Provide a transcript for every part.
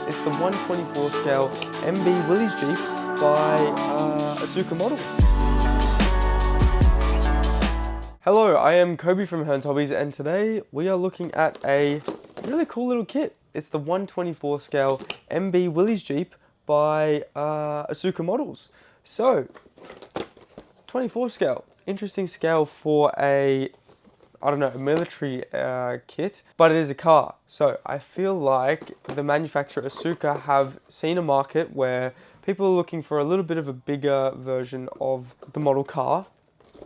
It's the 1/24 scale MB Willys Jeep by Asuka Models. Hello, I am Kobey from Hearns Hobbies, and today we are looking at a really cool little kit. It's the 1/24 scale MB Willys Jeep by Asuka Models. So, 24 scale, interesting scale for a military kit, but it is a car. So I feel like the manufacturer Asuka have seen a market where people are looking for a little bit of a bigger version of the model car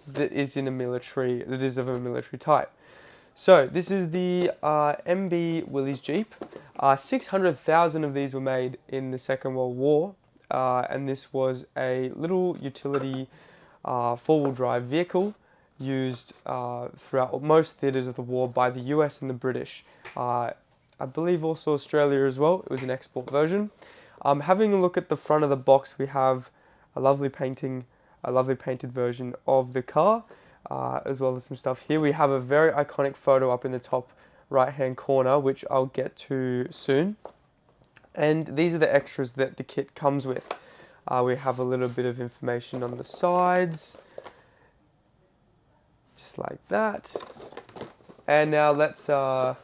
that is of a military type. So this is the MB Willys Jeep. 600,000 of these were made in the Second World War, and this was a little utility four-wheel drive vehicle used throughout most theatres of the war by the US and the British. I believe also Australia as well. It was an export version. Having a look at the front of the box, we have a lovely painted version of the car, as well as some stuff here. We have a very iconic photo up in the top right-hand corner, which I'll get to soon. And these are the extras that the kit comes with. We have a little bit of information on the sides, like that. And now let's dive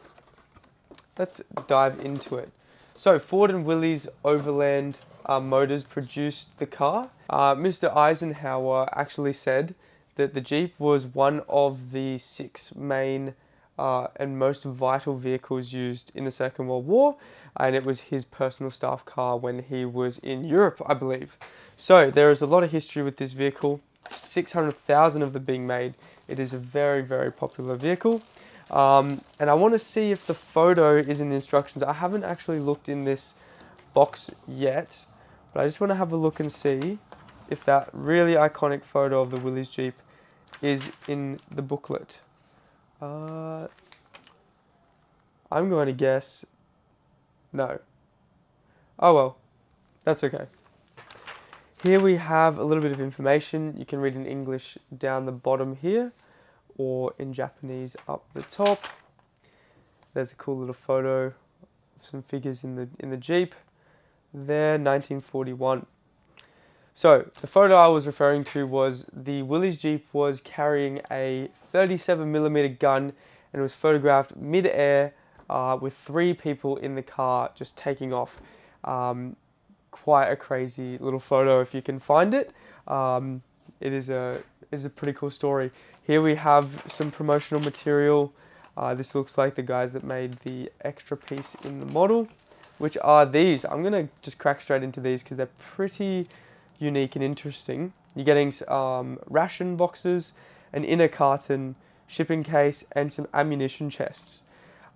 into it. So Ford and Willys Overland Motors produced the car. Mr. Eisenhower actually said that the Jeep was one of the 6 main and most vital vehicles used in the Second World War, and it was his personal staff car when he was in Europe, I believe. So there is a lot of history with this vehicle. 600,000 of them being made. It is a very, very popular vehicle. And I want to see if the photo is in the instructions. I haven't actually looked in this box yet, but I just want to have a look and see if that really iconic photo of the Willys Jeep is in the booklet. I'm going to guess no. Oh well, that's okay. Here we have a little bit of information. You can read in English down the bottom here, or in Japanese up the top. There's a cool little photo of some figures in the Jeep. There, 1941. So the photo I was referring to was the Willys Jeep was carrying a 37mm gun, and it was photographed mid-air with 3 people in the car just taking off. Quite a crazy little photo if you can find it. It is a pretty cool story. Here we have some promotional material. This looks like the guys that made the extra piece in the model, which are these. I'm gonna just crack straight into these because they're pretty unique and interesting. You're getting ration boxes, an inner carton, shipping case, and some ammunition chests,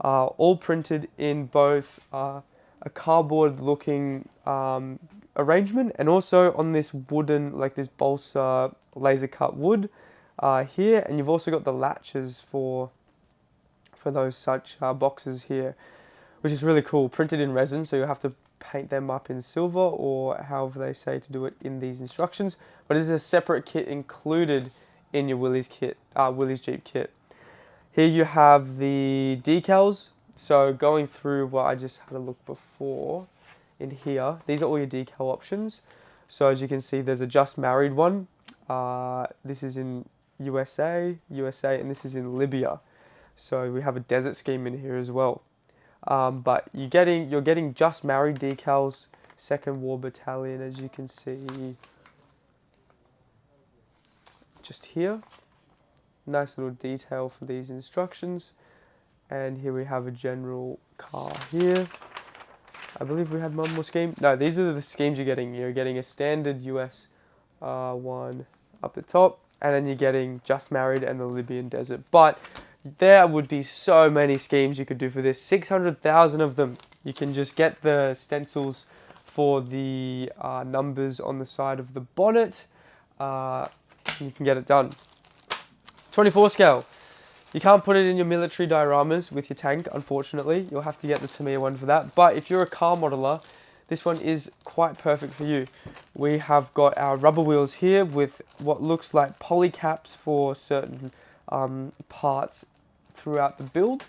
all printed in both a cardboard looking arrangement, and also on this wooden, like this balsa laser cut wood here, and you've also got the latches for those such boxes here, which is really cool. Printed in resin, so you'll have to paint them up in silver, or however they say to do it in these instructions, but it is a separate kit included in your Willys Jeep kit. Here you have the decals. So going through what I just had a look before in here, these are all your decal options. So as you can see, there's a Just Married one. This is in USA, and this is in Libya. So we have a desert scheme in here as well. But you're getting Just Married decals, Second War Battalion, as you can see just here. Nice little detail for these instructions. And here we have a general car here. I believe we had one more scheme. No, these are the schemes you're getting. You're getting a standard US one up the top, and then you're getting Just Married and the Libyan Desert. But there would be so many schemes you could do for this. 600,000 of them. You can just get the stencils for the numbers on the side of the bonnet. You can get it done. 24 scale. You can't put it in your military dioramas with your tank, unfortunately. You'll have to get the Tamiya one for that. But if you're a car modeler, this one is quite perfect for you. We have got our rubber wheels here with what looks like poly caps for certain parts throughout the build.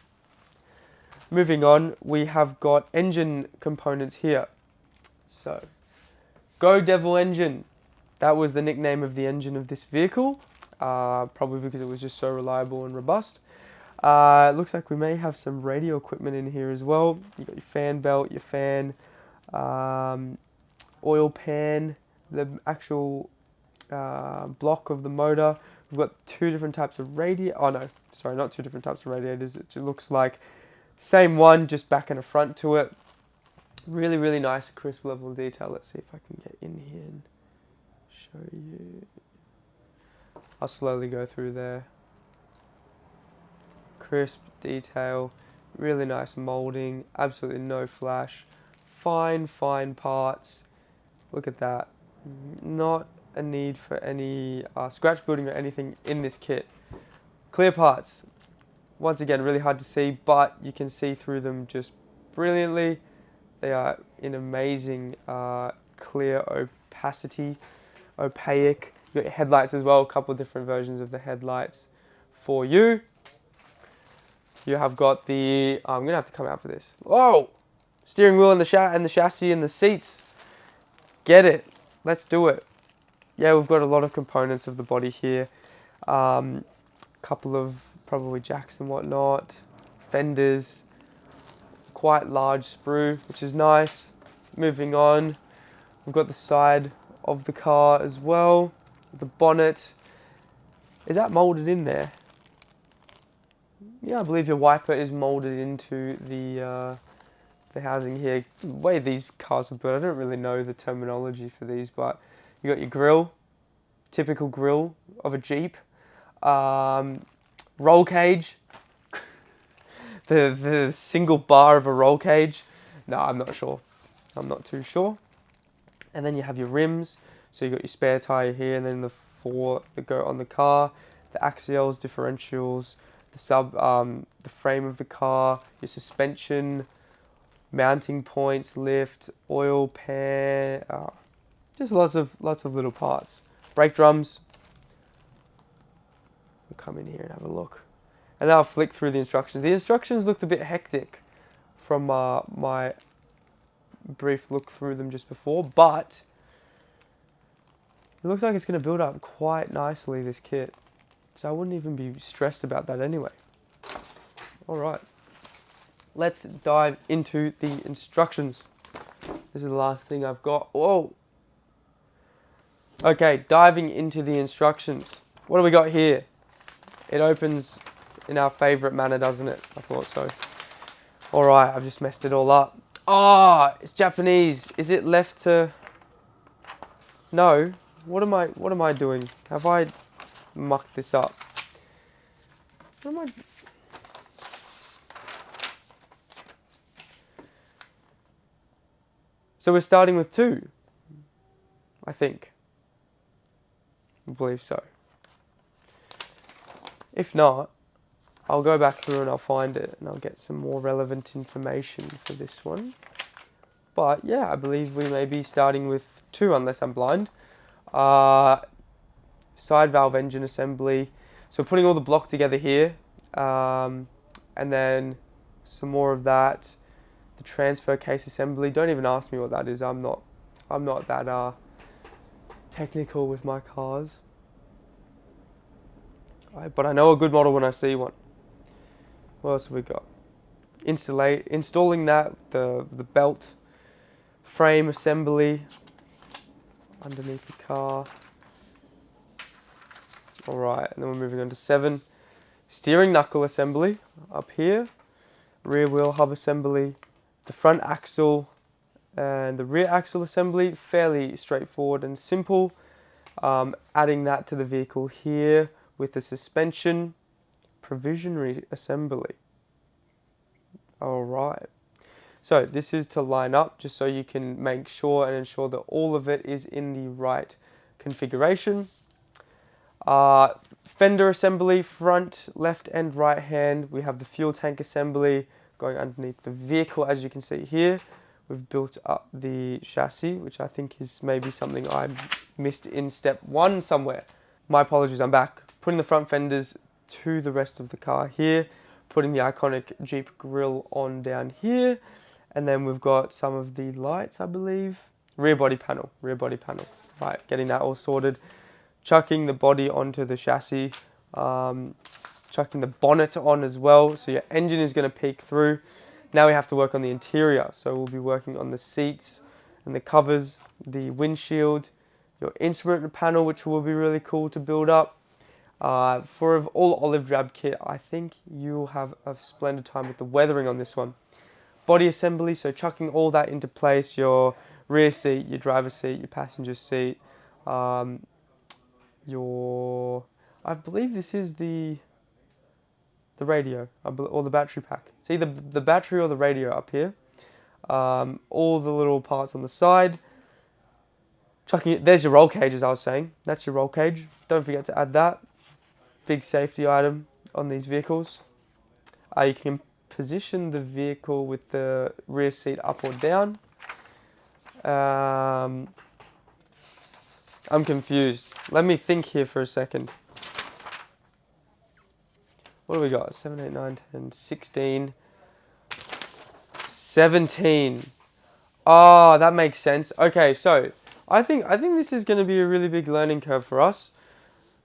Moving on, we have got engine components here. So, Go Devil Engine. That was the nickname of the engine of this vehicle, probably because it was just so reliable and robust. It looks like we may have some radio equipment in here as well. You've got your fan belt, your fan, oil pan, the actual block of the motor. We've got two different types of radiators. Oh no, sorry, not two different types of radiators. It looks like same one, just back and a front to it. Really, really nice, crisp level of detail. Let's see if I can get in here and show you. I'll slowly go through there. Crisp detail, really nice molding, absolutely no flash. Fine parts. Look at that. Not a need for any scratch building or anything in this kit. Clear parts. Once again, really hard to see, but you can see through them just brilliantly. They are in amazing clear opacity, opaque. You've got your headlights as well, a couple of different versions of the headlights for you. You have got the, I'm going to have to come out for this. Whoa! Steering wheel and the chassis and the seats. Get it. Let's do it. Yeah, we've got a lot of components of the body here. Couple of probably jacks and whatnot. Fenders. Quite large sprue, which is nice. Moving on. We've got the side of the car as well. The bonnet. Is that molded in there? Yeah, I believe your wiper is molded into the housing here. The way these cars were built, I don't really know the terminology for these, but you got your grille, typical grille of a Jeep, roll cage, the single bar of a roll cage. No, I'm not sure. I'm not too sure. And then you have your rims. So you got your spare tire here, and then the four that go on the car, the axials, differentials, the frame of the car, your suspension, mounting points, lift, oil pan, just lots of little parts. Brake drums. We'll come in here and have a look, and then I'll flick through the instructions. The instructions looked a bit hectic from my brief look through them just before, but it looks like it's going to build up quite nicely, this kit. So I wouldn't even be stressed about that anyway. Alright, let's dive into the instructions. This is the last thing I've got. Whoa! Okay, diving into the instructions. What do we got here? It opens in our favourite manner, doesn't it? I thought so. Alright, I've just messed it all up. Ah, it's Japanese. Is it left to... No. What am I doing? Have I mucked this up? What am I... So we're starting with 2, I think. I believe so. If not, I'll go back through and I'll find it and I'll get some more relevant information for this one. But yeah, I believe we may be starting with 2 unless I'm blind. Side valve engine assembly. So putting all the block together here, and then some more of that. The transfer case assembly. Don't even ask me what that is. I'm not that technical with my cars. But I know a good model when I see one. What else have we got? Installing that, the belt frame assembly underneath the car. Alright, and then we're moving on to 7. Steering knuckle assembly up here. Rear wheel hub assembly. The front axle and the rear axle assembly, fairly straightforward and simple. Adding that to the vehicle here with the suspension provisionary assembly. Alright. So this is to line up just so you can make sure and ensure that all of it is in the right configuration. Fender assembly, front, left and right hand. We have the fuel tank assembly going underneath the vehicle, as you can see here. We've built up the chassis, which I think is maybe something I missed in step 1 somewhere. My apologies, I'm back. Putting the front fenders to the rest of the car here. putting the iconic Jeep grille on down here. And then we've got some of the lights, I believe. Rear body panel. Right, getting that all sorted. Chucking the body onto the chassis. Chucking the bonnet on as well. So your engine is going to peek through. Now we have to work on the interior. So we'll be working on the seats and the covers, the windshield, your instrument panel, which will be really cool to build up. For an all olive drab kit, I think you'll have a splendid time with the weathering on this one. Body assembly, so chucking all that into place, your rear seat, your driver's seat, your passenger seat, I believe this is the radio, or the battery pack. It's either the battery or the radio up here. All the little parts on the side. Chucking it, there's your roll cage, as I was saying. That's your roll cage. Don't forget to add that. Big safety item on these vehicles. You can position the vehicle with the rear seat up or down. I'm confused. Let me think here for a second. What do we got? 7, 8, 9, 10, 16, 17. Oh, that makes sense. Okay, so I think this is going to be a really big learning curve for us.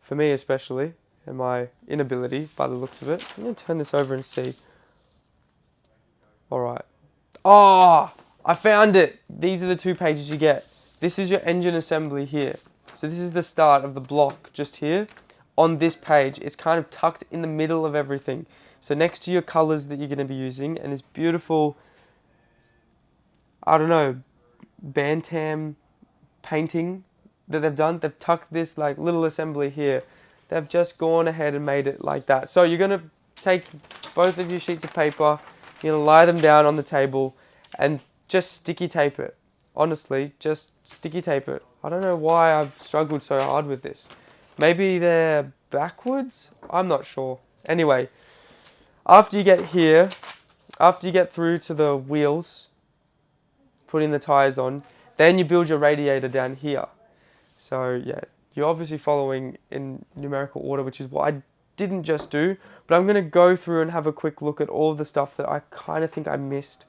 For me especially, and my inability by the looks of it. I'm going to turn this over and see. Alright. Oh, I found it. These are the 2 pages you get. This is your engine assembly here. So this is the start of the block just here. On this page, it's kind of tucked in the middle of everything. So next to your colors that you're going to be using, and this beautiful, I don't know, Bantam painting that they've done, they've tucked this like little assembly here. They've just gone ahead and made it like that. So you're going to take both of your sheets of paper, you're going to lie them down on the table and just sticky tape it. Honestly, just sticky tape it. I don't know why I've struggled so hard with this. Maybe they're backwards? I'm not sure. Anyway, after you get here, after you get through to the wheels, putting the tires on, then you build your radiator down here. So yeah, you're obviously following in numerical order, which is what I didn't just do, but I'm going to go through and have a quick look at all of the stuff that I kind of think I missed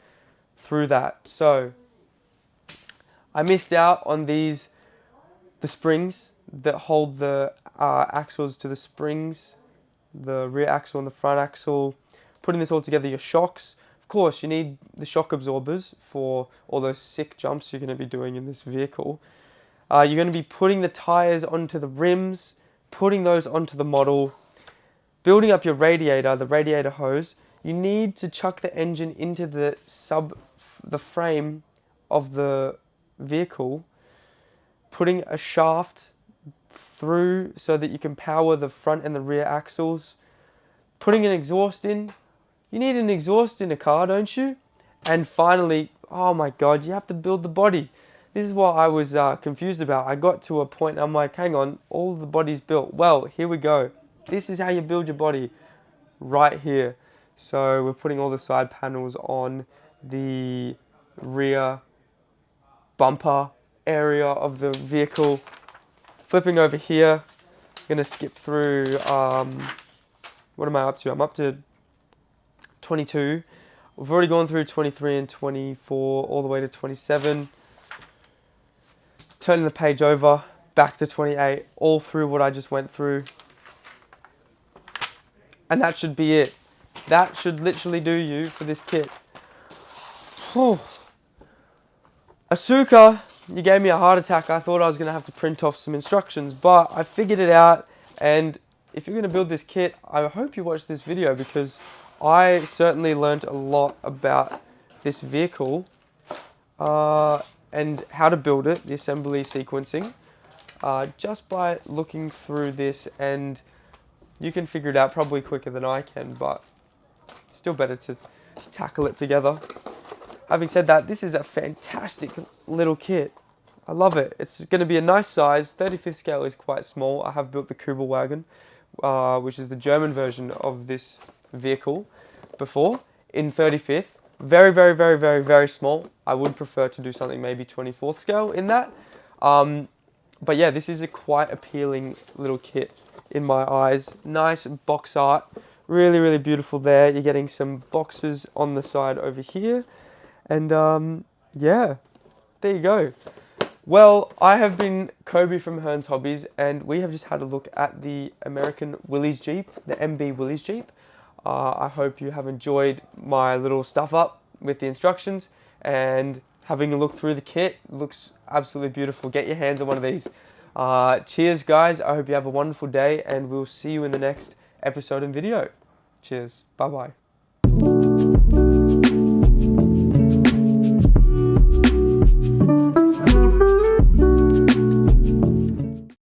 through that. So I missed out on the springs that hold the axles to the springs, the rear axle and the front axle. Putting this all together, your shocks. Of course, you need the shock absorbers for all those sick jumps you're going to be doing in this vehicle. You're going to be putting the tires onto the rims, putting those onto the model, building up your radiator, the radiator hose. You need to chuck the engine into the frame of the vehicle, putting a shaft through so that you can power the front and the rear axles, putting an exhaust in. You need an exhaust in a car, don't you? And finally, oh my god, you have to build the body. This is what I was confused about. I got to a point, I'm like, hang on, all the body's built. Well, here we go. This is how you build your body, right here. So we're putting all the side panels on the rear bumper area of the vehicle. Flipping over here, I'm going to skip through, what am I up to? I'm up to 22. We've already gone through 23 and 24, all the way to 27. Turning the page over, back to 28, all through what I just went through. And that should be it. That should literally do you for this kit. Whew. Asuka, you gave me a heart attack. I thought I was going to have to print off some instructions, but I figured it out. And if you're going to build this kit, I hope you watch this video, because I certainly learned a lot about this vehicle and how to build it, the assembly sequencing, just by looking through this. And you can figure it out probably quicker than I can, but still better to tackle it together. Having said that, this is a fantastic little kit. I love it. It's going to be a nice size. 35th scale is quite small. I have built the Kübelwagen, which is the German version of this vehicle before, in 35th. Very, very, very, very, very small. I would prefer to do something maybe 24th scale in that. But yeah, this is a quite appealing little kit in my eyes. Nice box art. Really, really beautiful there. You're getting some boxes on the side over here. And yeah, there you go. Well, I have been Kobey from Hearns Hobbies, and we have just had a look at the American Willys Jeep, the MB Willys Jeep. I hope you have enjoyed my little stuff up with the instructions, and having a look through the kit. Looks absolutely beautiful. Get your hands on one of these. Cheers, guys. I hope you have a wonderful day, and we'll see you in the next episode and video. Cheers. Bye-bye.